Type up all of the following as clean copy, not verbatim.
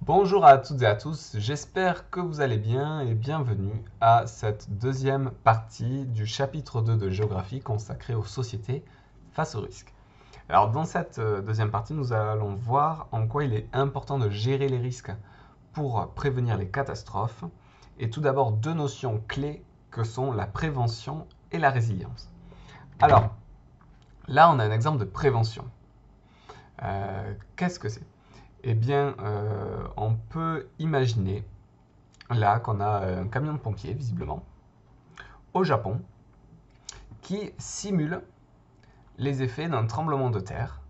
Bonjour à toutes et à tous, j'espère que vous allez bien et bienvenue à cette deuxième partie du chapitre 2 de géographie consacré aux sociétés face aux risques. Alors dans cette deuxième partie, nous allons voir en quoi il est important de gérer les risques pour prévenir les catastrophes et tout d'abord deux notions clés que sont la prévention et la résilience. Alors là on a un exemple de prévention. Qu'est-ce que c'est? Eh bien, on peut imaginer là qu'on a un camion de pompiers, visiblement, au Japon, qui simule les effets d'un tremblement de terre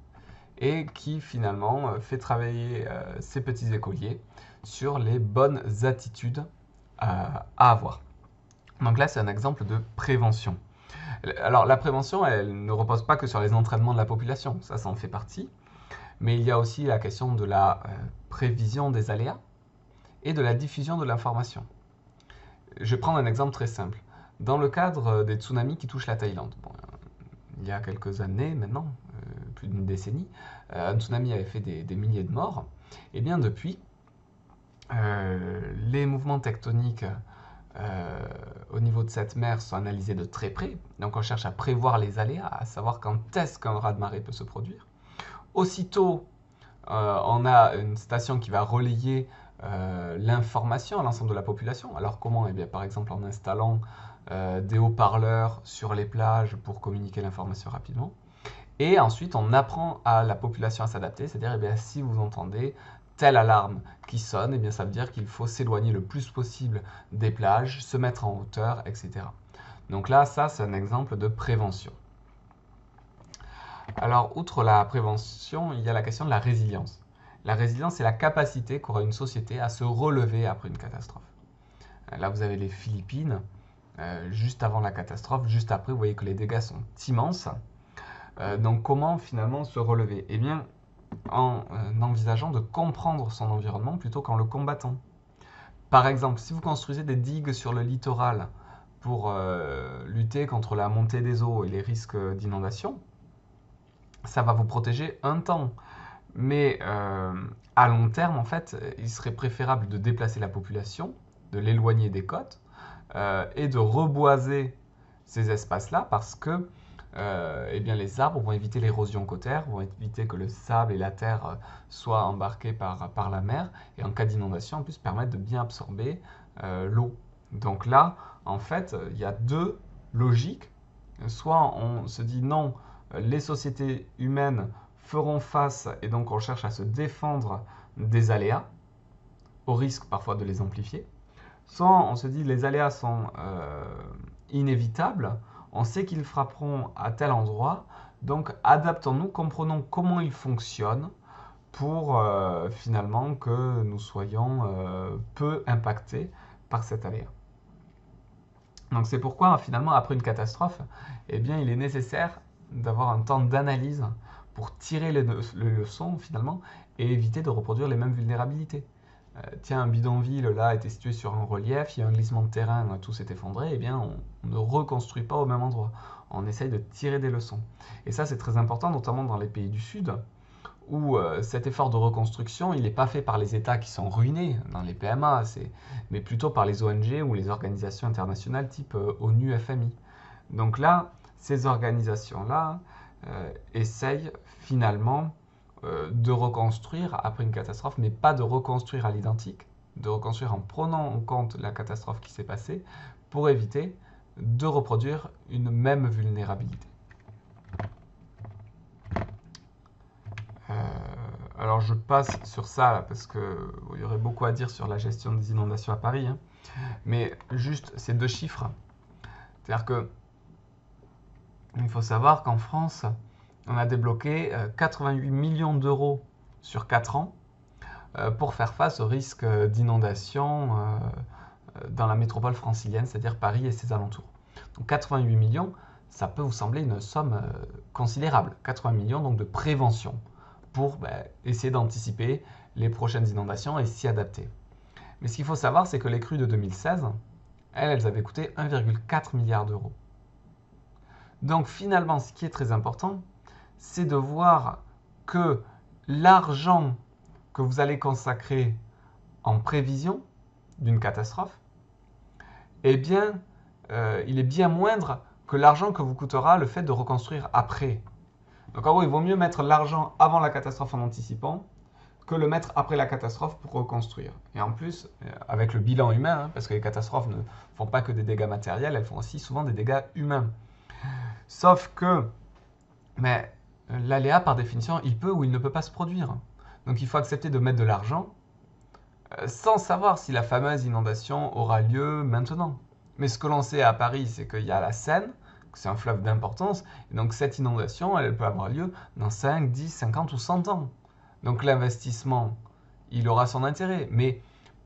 et qui finalement fait travailler ces petits écoliers sur les bonnes attitudes à avoir. Donc là, c'est un exemple de prévention. Alors la prévention, elle ne repose pas que sur les entraînements de la population, ça en fait partie, mais il y a aussi la question de la prévision des aléas et de la diffusion de l'information. Je vais prendre un exemple très simple. Dans le cadre des tsunamis qui touchent la Thaïlande, il y a quelques années maintenant, plus d'une décennie, un tsunami avait fait des milliers de morts. Et bien depuis, les mouvements tectoniques au niveau de cette mer sont analysés de très près. Donc on cherche à prévoir les aléas, à savoir quand est-ce qu'un raz-de-marée peut se produire. Aussitôt, on a une station qui va relayer l'information à l'ensemble de la population. Alors comment? Eh bien, par exemple en installant des haut-parleurs sur les plages pour communiquer l'information rapidement. Et ensuite, on apprend à la population à s'adapter, c'est-à-dire eh bien, si vous entendez telle alarme qui sonne, eh bien, ça veut dire qu'il faut s'éloigner le plus possible des plages, se mettre en hauteur, etc. Donc là, ça, c'est un exemple de prévention. Alors, outre la prévention, il y a la question de la résilience. La résilience, c'est la capacité qu'aura une société à se relever après une catastrophe. Là, vous avez les Philippines, juste avant la catastrophe, juste après, vous voyez que les dégâts sont immenses. Donc, comment finalement se relever? Eh bien, en envisageant de comprendre son environnement plutôt qu'en le combattant. Par exemple, si vous construisez des digues sur le littoral pour lutter contre la montée des eaux et les risques d'inondation, ça va vous protéger un temps. Mais à long terme, en fait, il serait préférable de déplacer la population, de l'éloigner des côtes et de reboiser ces espaces-là parce que eh bien, les arbres vont éviter l'érosion côtière, vont éviter que le sable et la terre soient embarqués par la mer et en cas d'inondation, en plus, permettre de bien absorber l'eau. Donc là, en fait, il y a deux logiques. Soit on se dit non, les sociétés humaines feront face et donc on cherche à se défendre des aléas, au risque parfois de les amplifier. Soit on se dit les aléas sont inévitables, on sait qu'ils frapperont à tel endroit, donc adaptons-nous, comprenons comment ils fonctionnent pour finalement que nous soyons peu impactés par cet aléa. Donc c'est pourquoi finalement après une catastrophe, eh bien, il est nécessaire d'avoir un temps d'analyse pour tirer les leçons finalement et éviter de reproduire les mêmes vulnérabilités. Tiens, un bidonville là était situé sur un relief, il y a un glissement de terrain, tout s'est effondré, eh bien on ne reconstruit pas au même endroit. On essaye de tirer des leçons. Et ça c'est très important, notamment dans les pays du Sud, où cet effort de reconstruction, il n'est pas fait par les États qui sont ruinés dans les PMA, mais plutôt par les ONG ou les organisations internationales type ONU, FMI. Donc là, ces organisations-là essayent finalement de reconstruire après une catastrophe, mais pas de reconstruire à l'identique, de reconstruire en prenant en compte la catastrophe qui s'est passée pour éviter de reproduire une même vulnérabilité. Euh, alors je passe sur ça là, parce qu'il y aurait beaucoup à dire sur la gestion des inondations à Paris, hein. Mais juste ces deux chiffres, c'est-à-dire que il faut savoir qu'en France, on a débloqué 88 millions d'euros sur 4 ans pour faire face au risque d'inondation dans la métropole francilienne, c'est-à-dire Paris et ses alentours. Donc 88 millions, ça peut vous sembler une somme considérable. 80 millions donc de prévention pour essayer d'anticiper les prochaines inondations et s'y adapter. Mais ce qu'il faut savoir, c'est que les crues de 2016, elles avaient coûté 1,4 milliard d'euros. Donc finalement, ce qui est très important, c'est de voir que l'argent que vous allez consacrer en prévision d'une catastrophe, eh bien, il est bien moindre que l'argent que vous coûtera le fait de reconstruire après. Donc en gros, il vaut mieux mettre l'argent avant la catastrophe en anticipant que le mettre après la catastrophe pour reconstruire. Et en plus, avec le bilan humain, hein, parce que les catastrophes ne font pas que des dégâts matériels, elles font aussi souvent des dégâts humains. Sauf que mais l'aléa, par définition, il peut ou il ne peut pas se produire. Donc il faut accepter de mettre de l'argent sans savoir si la fameuse inondation aura lieu maintenant. Mais ce que l'on sait à Paris, c'est qu'il y a la Seine, que c'est un fleuve d'importance, et donc cette inondation, elle peut avoir lieu dans 5, 10, 50 ou 100 ans. Donc l'investissement, il aura son intérêt, mais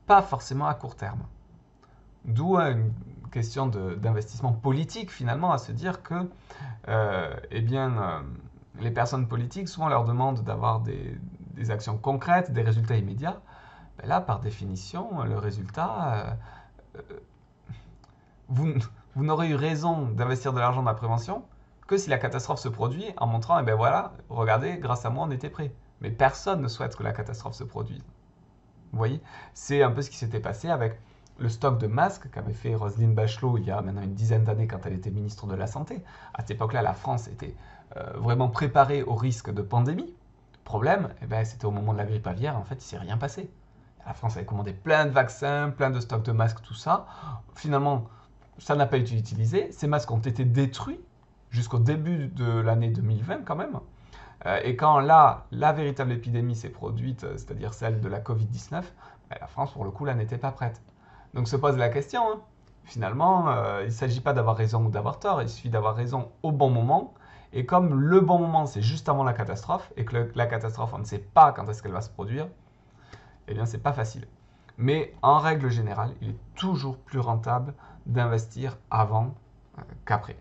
pas forcément à court terme. D'où une question d'investissement politique finalement, à se dire que les personnes politiques, souvent leur demandent d'avoir des actions concrètes, des résultats immédiats. Ben là, par définition, le résultat, vous, vous n'aurez eu raison d'investir de l'argent dans la prévention que si la catastrophe se produit en montrant, eh ben voilà, regardez, grâce à moi, on était prêt. Mais personne ne souhaite que la catastrophe se produise. Vous voyez, c'est un peu ce qui s'était passé avec le stock de masques qu'avait fait Roselyne Bachelot il y a maintenant une dizaine d'années quand elle était ministre de la Santé. À cette époque-là, la France était vraiment préparée au risque de pandémie. Problème, eh ben, c'était au moment de la grippe aviaire, en fait, il ne s'est rien passé. La France avait commandé plein de vaccins, plein de stocks de masques, tout ça. Finalement, ça n'a pas été utilisé. Ces masques ont été détruits jusqu'au début de l'année 2020 quand même. Et quand là, la véritable épidémie s'est produite, c'est-à-dire celle de la Covid-19, ben, la France, pour le coup, là, n'était pas prête. Donc se pose la question, hein. Finalement, il ne s'agit pas d'avoir raison ou d'avoir tort, il suffit d'avoir raison au bon moment. Et comme le bon moment, c'est juste avant la catastrophe, et que la catastrophe, on ne sait pas quand est-ce qu'elle va se produire, eh bien, c'est pas facile. Mais en règle générale, il est toujours plus rentable d'investir avant qu'après.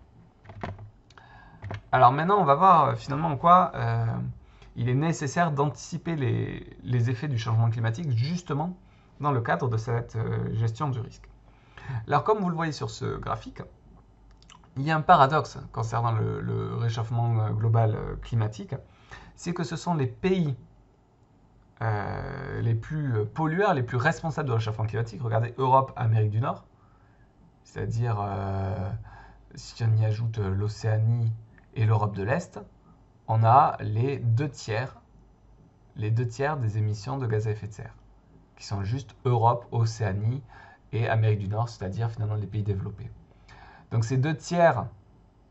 Alors maintenant, on va voir finalement en quoi il est nécessaire d'anticiper les effets du changement climatique, justement dans le cadre de cette gestion du risque. Alors comme vous le voyez sur ce graphique, il y a un paradoxe concernant le réchauffement global climatique, c'est que ce sont les pays les plus pollueurs, les plus responsables du réchauffement climatique. Regardez Europe, Amérique du Nord, c'est-à-dire si on y ajoute l'Océanie et l'Europe de l'Est, on a les deux tiers des émissions de gaz à effet de serre, qui sont juste Europe, Océanie et Amérique du Nord, c'est-à-dire finalement les pays développés. Donc ces deux tiers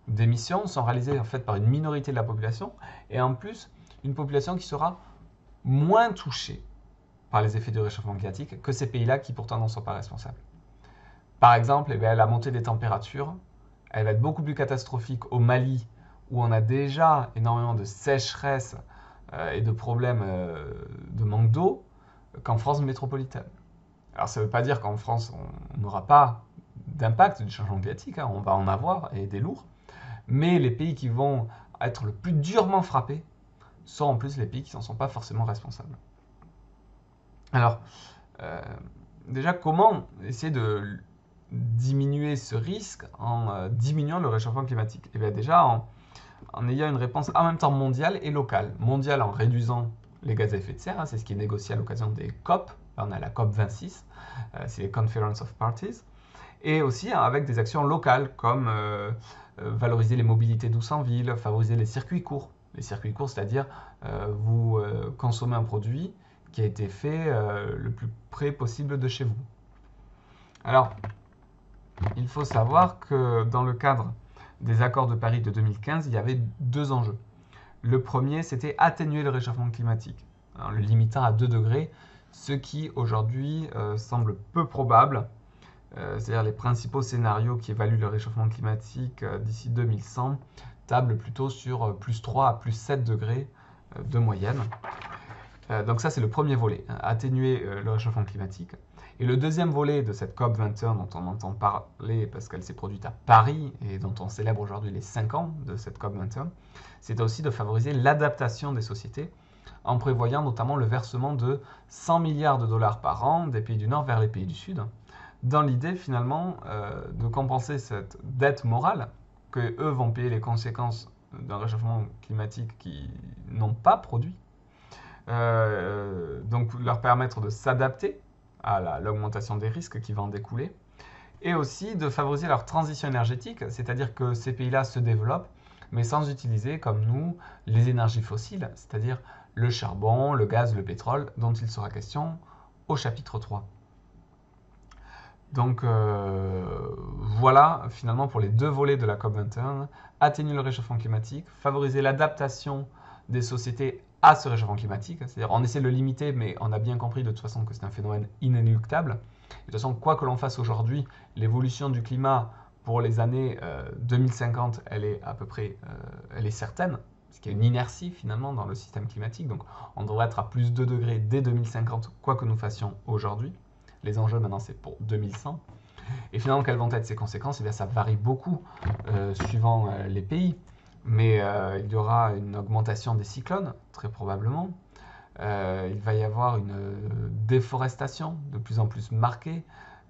d'émissions sont réalisées en fait par une minorité de la population, et en plus une population qui sera moins touchée par les effets du réchauffement climatique que ces pays-là qui pourtant n'en sont pas responsables. Par exemple, la montée des températures, elle va être beaucoup plus catastrophique au Mali, où on a déjà énormément de sécheresse et de problèmes de manque d'eau, qu'en France métropolitaine. Alors ça ne veut pas dire qu'en France, on n'aura pas d'impact du changement climatique, hein, on va en avoir, et des lourds, mais les pays qui vont être le plus durement frappés sont en plus les pays qui n'en sont pas forcément responsables. Alors, déjà, comment essayer de diminuer ce risque en diminuant le réchauffement climatique? Et bien déjà, en ayant une réponse en même temps mondiale et locale. Mondiale en réduisant les gaz à effet de serre, hein, c'est ce qui est négocié à l'occasion des COP. Là, on a la COP 26, c'est les Conference of Parties. Et aussi hein, avec des actions locales comme valoriser les mobilités douces en ville, favoriser les circuits courts. Les circuits courts, c'est-à-dire vous consommez un produit qui a été fait le plus près possible de chez vous. Alors, il faut savoir que dans le cadre des accords de Paris de 2015, il y avait deux enjeux. Le premier, c'était atténuer le réchauffement climatique, en le limitant à 2 degrés, ce qui aujourd'hui semble peu probable. C'est-à-dire les principaux scénarios qui évaluent le réchauffement climatique d'ici 2100 tablent plutôt sur plus 3 à plus 7 degrés de moyenne. Donc ça, c'est le premier volet, hein, atténuer le réchauffement climatique. Et le deuxième volet de cette COP 21 dont on entend parler parce qu'elle s'est produite à Paris et dont on célèbre aujourd'hui les 5 ans de cette COP 21, c'est aussi de favoriser l'adaptation des sociétés en prévoyant notamment le versement de 100 milliards de dollars par an des pays du Nord vers les pays du Sud, dans l'idée finalement de compenser cette dette morale que eux vont payer les conséquences d'un réchauffement climatique qu'ils n'ont pas produit, donc leur permettre de s'adapter à l'augmentation des risques qui va en découler, et aussi de favoriser leur transition énergétique, c'est-à-dire que ces pays-là se développent, mais sans utiliser, comme nous, les énergies fossiles, c'est-à-dire le charbon, le gaz, le pétrole, dont il sera question au chapitre 3. Donc voilà finalement pour les deux volets de la COP21, atténuer le réchauffement climatique, favoriser l'adaptation des sociétés à ce réchauffement climatique, c'est-à-dire on essaie de le limiter mais on a bien compris de toute façon que c'est un phénomène inéluctable. De toute façon, quoi que l'on fasse aujourd'hui, l'évolution du climat pour les années 2050, elle est à peu près elle est certaine, parce qu'il y a une inertie finalement dans le système climatique, donc on devrait être à plus 2 degrés dès 2050, quoi que nous fassions aujourd'hui. Les enjeux maintenant c'est pour 2100. Et finalement, quelles vont être ces conséquences? Eh bien, ça varie beaucoup suivant les pays. Mais il y aura une augmentation des cyclones, très probablement. Il va y avoir une déforestation de plus en plus marquée,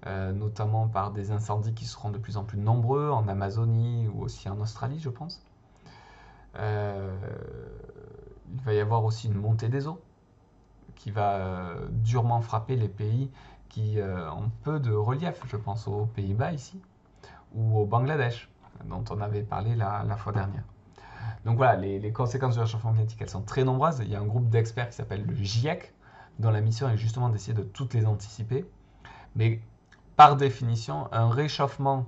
notamment par des incendies qui seront de plus en plus nombreux en Amazonie ou aussi en Australie, je pense. Il va y avoir aussi une montée des eaux qui va durement frapper les pays qui ont peu de relief. Je pense aux Pays-Bas ici, ou au Bangladesh, dont on avait parlé la fois dernière. Donc voilà, les conséquences du réchauffement climatique, elles sont très nombreuses. Il y a un groupe d'experts qui s'appelle le GIEC, dont la mission est justement d'essayer de toutes les anticiper. Mais par définition, un réchauffement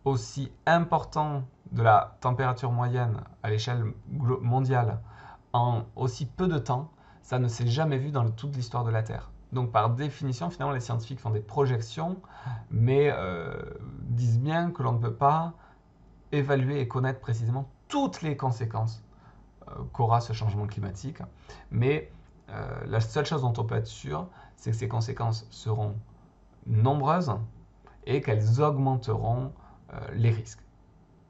aussi important de la température moyenne à l'échelle mondiale en aussi peu de temps, ça ne s'est jamais vu dans toute l'histoire de la Terre. Donc par définition, finalement, les scientifiques font des projections, mais disent bien que l'on ne peut pas évaluer et connaître précisément toutes les conséquences qu'aura ce changement climatique. Mais la seule chose dont on peut être sûr, c'est que ces conséquences seront nombreuses et qu'elles augmenteront les risques.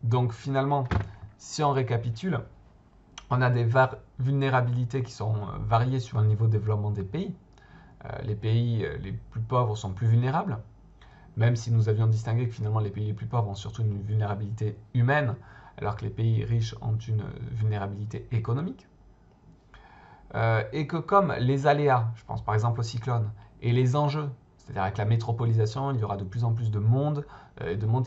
Donc finalement, si on récapitule, on a des vulnérabilités qui sont variées sur le niveau de développement des pays. Les pays les plus pauvres sont plus vulnérables, même si nous avions distingué que finalement les pays les plus pauvres ont surtout une vulnérabilité humaine, alors que les pays riches ont une vulnérabilité économique. Et que comme les aléas, je pense par exemple aux cyclones, et les enjeux, c'est-à-dire avec la métropolisation, il y aura de plus en plus de monde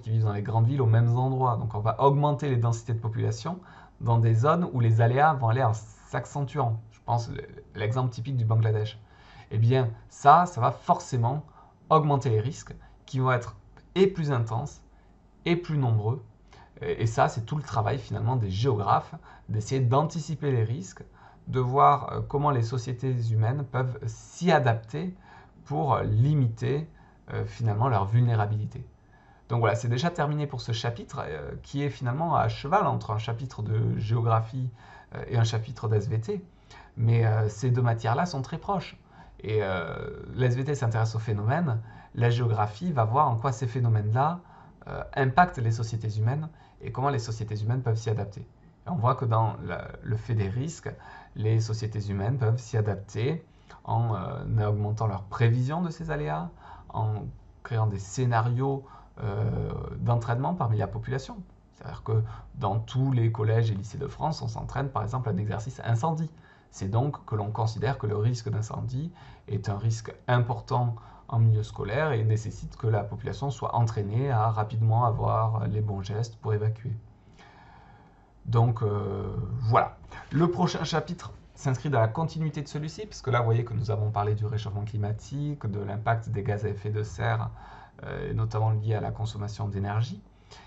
qui vivent dans les grandes villes aux mêmes endroits. Donc on va augmenter les densités de population dans des zones où les aléas vont aller en s'accentuant. Je pense l'exemple typique du Bangladesh. Eh bien ça va forcément augmenter les risques qui vont être et plus intenses et plus nombreux. Et ça, c'est tout le travail finalement des géographes, d'essayer d'anticiper les risques, de voir comment les sociétés humaines peuvent s'y adapter pour limiter finalement leur vulnérabilité. Donc voilà, c'est déjà terminé pour ce chapitre qui est finalement à cheval entre un chapitre de géographie et un chapitre d'SVT. Mais ces deux matières-là sont très proches. Et l'SVT s'intéresse aux phénomènes, la géographie va voir en quoi ces phénomènes-là impactent les sociétés humaines et comment les sociétés humaines peuvent s'y adapter. Et on voit que dans le fait des risques, les sociétés humaines peuvent s'y adapter en augmentant leur prévision de ces aléas, en créant des scénarios d'entraînement parmi la population. C'est-à-dire que dans tous les collèges et lycées de France, on s'entraîne par exemple à un exercice incendie. C'est donc que l'on considère que le risque d'incendie est un risque important en milieu scolaire et nécessite que la population soit entraînée à rapidement avoir les bons gestes pour évacuer. Donc voilà. Le prochain chapitre s'inscrit dans la continuité de celui-ci, puisque là, vous voyez que nous avons parlé du réchauffement climatique, de l'impact des gaz à effet de serre, notamment lié à la consommation d'énergie.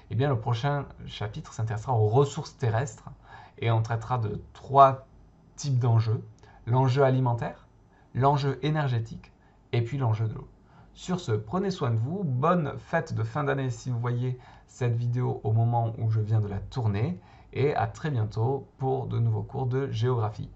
Eh bien, le prochain chapitre s'intéressera aux ressources terrestres et on traitera de 3 types d'enjeux. L'enjeu alimentaire, l'enjeu énergétique et puis l'enjeu de l'eau. Sur ce, prenez soin de vous. Bonne fête de fin d'année si vous voyez cette vidéo au moment où je viens de la tourner. Et à très bientôt pour de nouveaux cours de géographie.